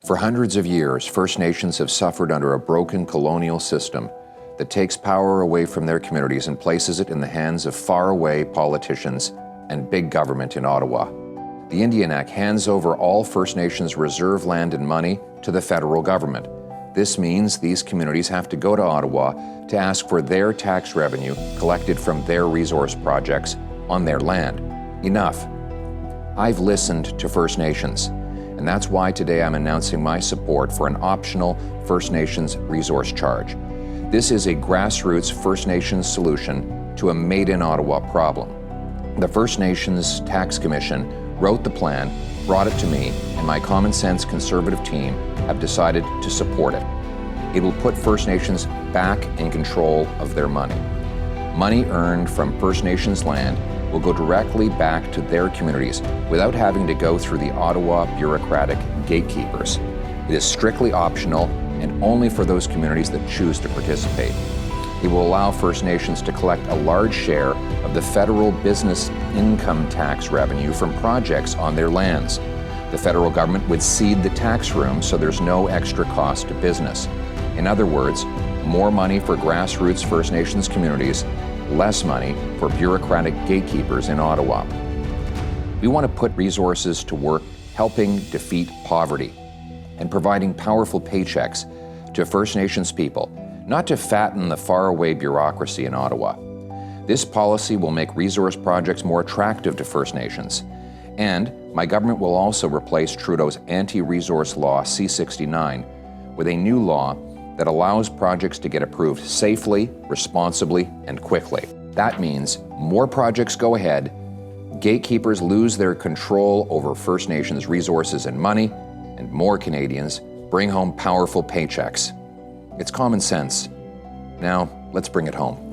For hundreds of years, First Nations have suffered under a broken colonial system that takes power away from their communities and places it in the hands of faraway politicians and big government in Ottawa. The Indian Act hands over all First Nations reserve land and money to the federal government. This means these communities have to go to Ottawa to ask for their tax revenue collected from their resource projects on their land. Enough. I've listened to First Nations, and that's why today I'm announcing my support for an optional First Nations resource charge. This is a grassroots First Nations solution to a made-in-Ottawa problem. The First Nations Tax Commission wrote the plan, brought it to me, and my common sense conservative team have decided to support it. It will put First Nations back in control of their money. Money earned from First Nations land will go directly back to their communities without having to go through the Ottawa bureaucratic gatekeepers. It is strictly optional and only for those communities that choose to participate. It will allow First Nations to collect a large share of the federal business income tax revenue from projects on their lands. The federal government would seed the tax room so there's no extra cost to business. In other words, more money for grassroots First Nations communities, less money for bureaucratic gatekeepers in Ottawa. We want to put resources to work helping defeat poverty and providing powerful paychecks to First Nations people, not to fatten the faraway bureaucracy in Ottawa. This policy will make resource projects more attractive to First Nations. And my government will also replace Trudeau's anti-resource law C-69 with a new law that allows projects to get approved safely, responsibly, and quickly. That means more projects go ahead, gatekeepers lose their control over First Nations resources and money, and more Canadians bring home powerful paychecks. It's common sense. Now, let's bring it home.